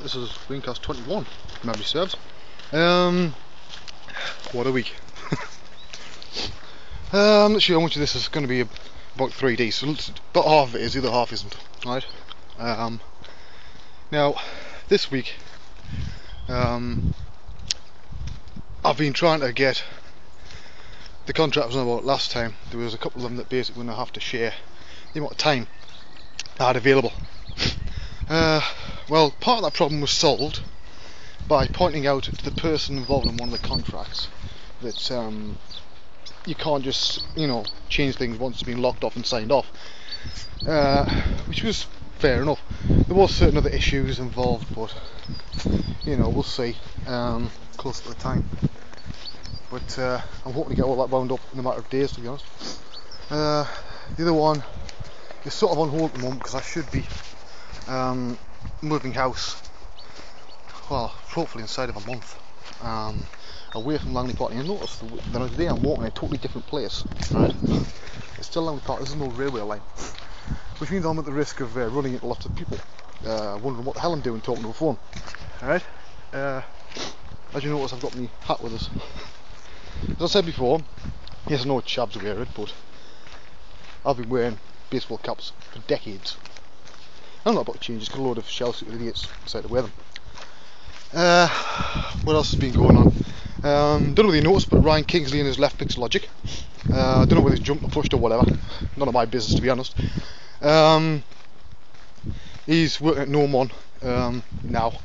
This is Waynecast 21, if memory serves. What a week. I'm not sure how much of this is going to be about 3D, so about half of it is, the other half isn't. Right? Now, this week, I've been trying to get the contractors on about last time. There was a couple of them that basically going to have to share the amount of time I had available. Well, part of that problem was solved by pointing out to the person involved in one of the contracts that you can't just, change things once it's been locked off and signed off, which was fair enough. There was certain other issues involved, but we'll see close to the time. But I'm hoping to get all that wound up in a matter of days, to be honest. The other one is sort of on hold at the moment because I should be moving house, well, hopefully inside of a month, away from Langley Park. And you notice that today I'm walking in a totally different place, right? It's still Langley Park, there's no railway line, which means I'm at the risk of running into lots of people wondering what the hell I'm doing talking to a phone. Alright, as you notice, I've got my hat with us. As I said before, yes, I know chabs wear it, but I've been wearing baseball caps for decades. I'm not about to change, just got a load of shell-suited idiots decided to wear them. What else has been going on? Don't know whether you noticed, but Ryan Kingsley and his left pixel logic. Don't know whether he's jumped or pushed or whatever. None of my business, to be honest. He's working at Nomon now.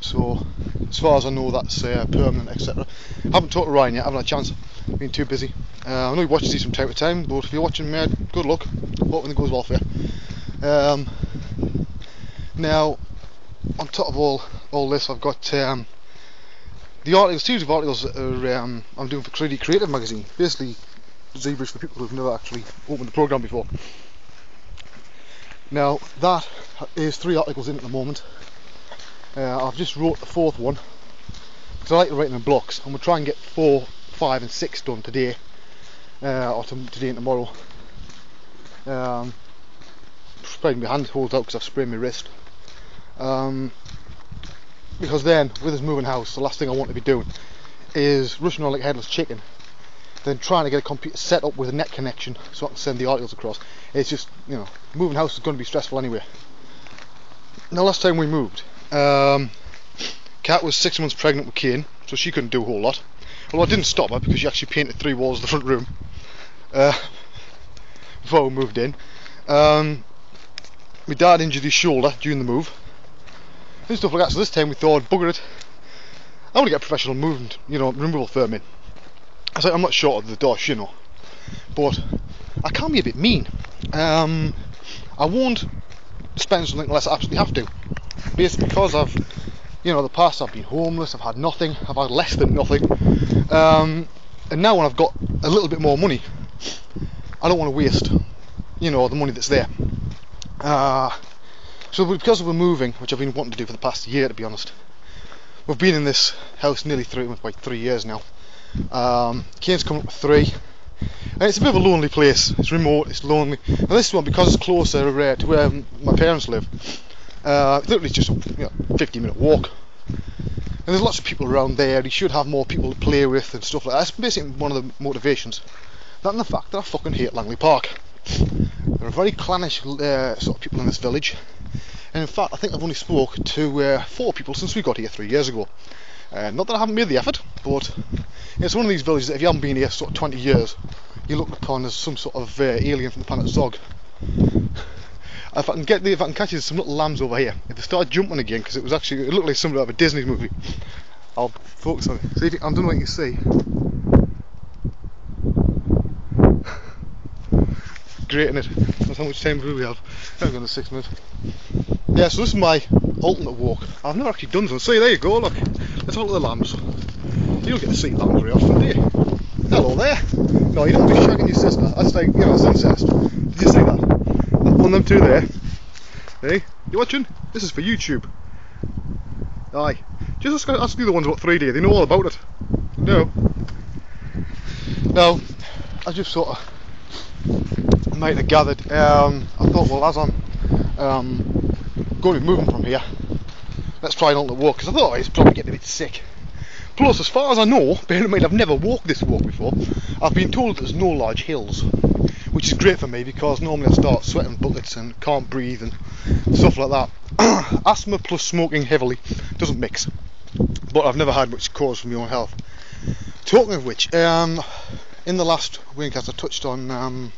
So, as far as I know, that's permanent, etc. Haven't talked to Ryan yet, haven't had a chance. Been too busy. I know he watches these from time to time, but if you're watching me, good luck. Hoping it goes well for you. Now, on top of all this, I've got the articles, series of articles that are, I'm doing for 3D Creative magazine. Basically, ZBrush for people who've never actually opened the program before. Now, that is 3 articles in at the moment. I've just wrote the 4th one because I like to write in blocks, and we'll try and get 4, 5 and 6 done today, or today and tomorrow. Spreading my hand holds out because I've sprained my wrist. Because then, with this moving house, the last thing I want to be doing is rushing on like a headless chicken, then trying to get a computer set up with a net connection so I can send the articles across. It's just, moving house is going to be stressful anyway. Now, last time we moved, Kat was 6 months pregnant with Kane, so she couldn't do a whole lot. Although I didn't stop her because she actually painted 3 walls of the front room before we moved in. My dad injured his shoulder during the move and stuff like that, so this time we thought, bugger it, I want to get a professional removal firm in. I was like, I'm not short of the dosh, but I can be a bit mean. I won't spend something unless I absolutely have to. Basically because I've, the past I've been homeless, I've had nothing, I've had less than nothing, and now when I've got a little bit more money, I don't want to waste, the money that's there. So because we're moving, which I've been wanting to do for the past year, to be honest, we've been in this house nearly 3 years now. Kane's coming up with 3, and it's a bit of a lonely place. It's remote, it's lonely. Now this one, because it's closer to where my parents live, literally just a 50-minute walk, and there's lots of people around there. You should have more people to play with and stuff like that. That's basically one of the motivations. That and the fact that I fucking hate Langley Park. There are very clannish sort of people in this village, and in fact I think I've only spoke to 4 people since we got here 3 years ago. Not that I haven't made the effort, but it's one of these villages that if you haven't been here sort of 20 years, you look upon as some sort of alien from the planet Zog. If I can catch you some little lambs over here, if they start jumping again, because it looked like something out of a Disney movie, I'll focus on it. See, I don't know what you see. Great, isn't it? That's how much time we have. I've got 6 minutes. Yeah, so this is my alternate walk. I've never actually done this. See, there you go, look. Let's have a look at the lambs. You don't get to see lambs very often, do you? Hello there. No, you don't be shagging your sister. That's like, it's incest. Did you see that? One of them 2 there. Hey, you watching? This is for YouTube. Aye. Just ask the other ones about 3D. They know all about it. No. Now, I just sort of might have gathered, I thought, well, as I'm going to be moving from here, let's try an alternate walk, because I thought I was probably getting a bit sick. Plus, as far as I know, bear in mind I've never walked this walk before, I've been told that there's no large hills, which is great for me because normally I start sweating buckets and can't breathe and stuff like that. Asthma plus smoking heavily doesn't mix, but I've never had much cause for my own health. Talking of which, in the last Waynecast I touched on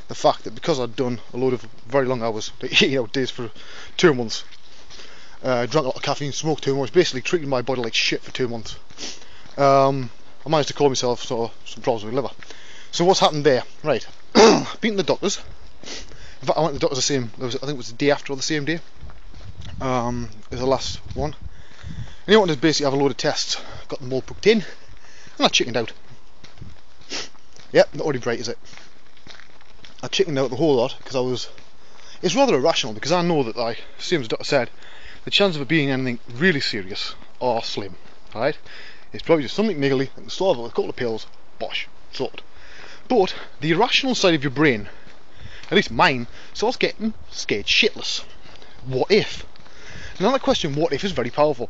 the fact that because I'd done a load of very long hours, like 8 hour days for 2 months, drank a lot of caffeine, smoked too much, basically treated my body like shit for 2 months. I managed to call myself some problems with my liver. So what's happened there? Right, been to the doctors. In fact, I went to the doctors I think it was the day after or the same day. It was the last one. And he wanted to basically have a load of tests. Got them all booked in, and I chickened out. Yep, not already bright, is it? I chickened out the whole lot because it's rather irrational, because I know that, like, same as the doctor said, the chances of it being anything really serious are slim, right? It's probably just something niggly that can solve it with a couple of pills, bosh, sorted. But the irrational side of your brain, at least mine, starts getting scared shitless. What if? Now that question, what if, is very powerful.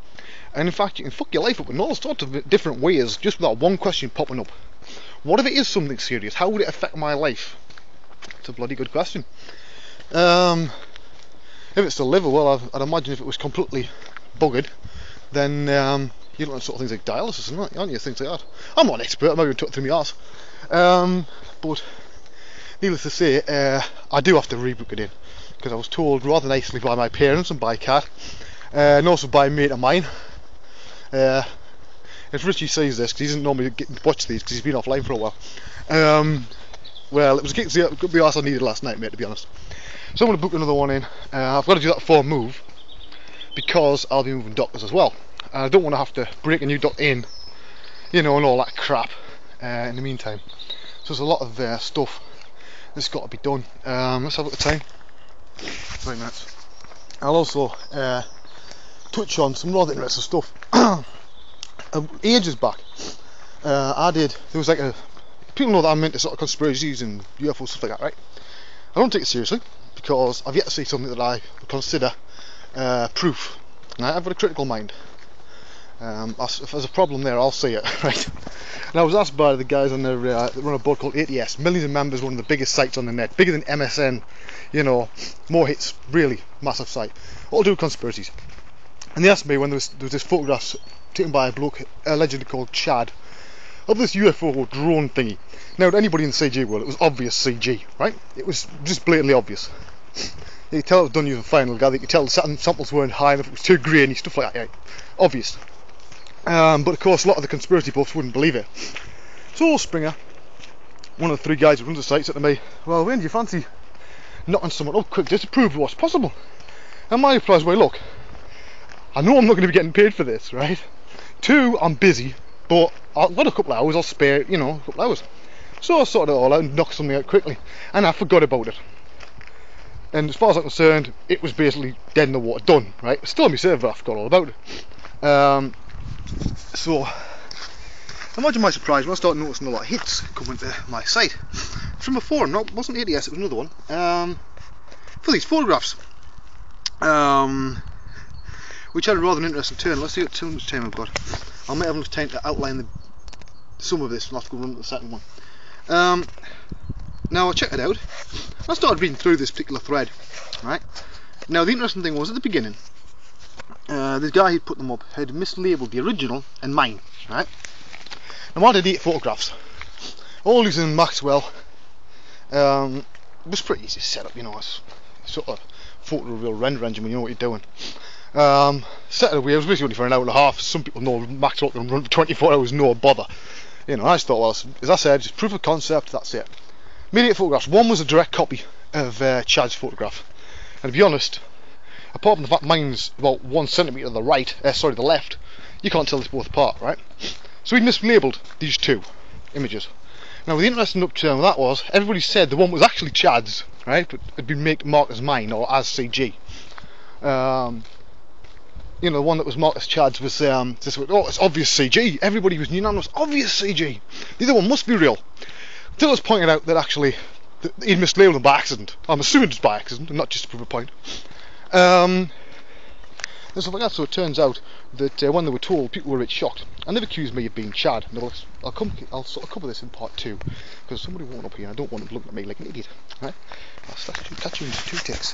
And in fact, you can fuck your life up in all sorts of different ways just with that one question popping up. What if it is something serious? How would it affect my life? It's a bloody good question. If it's the liver, well, I'd imagine if it was completely buggered, then you don't have sort of things like dialysis, aren't you? Things like that. I'm not an expert, I'm not going to talk through my arse. But needless to say, I do have to rebook it in, because I was told rather nicely by my parents and by Kat, and also by a mate of mine. If Richie sees this, because he doesn't normally get to watch these because he's been offline for a while. Well, it was getting the arse I needed last night, mate, to be honest. So I'm going to book another one in. I've got to do that before I move, because I'll be moving doctors as well. I don't want to have to break a new doctor in, you know, and all that crap in the meantime. So there's a lot of stuff that's got to be done. Let's have a look at the time. 3 minutes. I'll also touch on some rather interesting stuff. Ages back, there was like people know that I'm into sort of conspiracies and UFOs, stuff like that, right? I don't take it seriously, because I've yet to see something that I consider proof. Right? I've got a critical mind. If there's a problem there, I'll see it, right? And I was asked by the guys on their that run a board called ATS, millions of members, one of the biggest sites on the net, bigger than MSN, you know, more hits, really massive site, all to do with conspiracies. And they asked me when there was this photograph taken by a bloke allegedly called Chad of this UFO drone thingy. Now, to anybody in the CG world, it was obvious CG, right? It was just blatantly obvious. You could tell it was done using final gather. You could tell the samples weren't high enough, it was too grainy, stuff like that, yeah. Obvious. But of course, a lot of the conspiracy buffs wouldn't believe it. So Springer, one of the 3 guys who runs the site, said to me, well, Wayne, do you fancy knocking someone up quick just to prove what's possible? And my reply was, well, look, I know I'm not going to be getting paid for this, right? 2, I'm busy, but I've got a couple of hours, I'll spare, you know, a couple of hours. So I sorted it all out and knocked something out quickly, and I forgot about it. And as far as I'm concerned, it was basically dead in the water, done, right? It's still on my server, I forgot all about it. So, imagine my surprise when I started noticing a lot of hits coming to my site. From a forum, no, it wasn't ADS, it was another one. For these photographs. Which had a rather interesting turn. Let's see how much time I've got. I might have enough time to outline some of this, and I'll have to go run to the second one. Now I checked it out. I started reading through this particular thread. Right. Now the interesting thing was at the beginning, this guy who put them up had mislabelled the original and mine. Right. Now I did 8 photographs, all using Maxwell. It was pretty easy to set up, you know. It's sort of photo real render engine when you know what you're doing. Set it away, it was basically only for an hour and a half. Some people know Maxwell can run for 24 hours, no bother. You know, I just thought, well, as I said, just proof of concept, that's it. Made 8 photographs. One was a direct copy of Chad's photograph. And to be honest, apart from the fact mine's about 1 centimetre to the right, the left, you can't tell this both apart, right? So we mislabelled these 2 images. Now the interesting upturn of that was, everybody said the one was actually Chad's, right? But it had been marked as mine, or as CG. You know, the one that was marked as Chad's was just, oh, it's obvious CG. Everybody was unanimous, obvious CG. The other one must be real. Until it was pointed out that actually he'd mislabelled them by accident. I'm assuming it's by accident, and not just to prove a point. and stuff like that. So it turns out that when they were told, people were a bit shocked, and they've accused me of being Chad. And I'll sort of cover this in part 2, because somebody walked up here and I don't want them looking at me like an idiot. Right? I'll catch you in 2 ticks.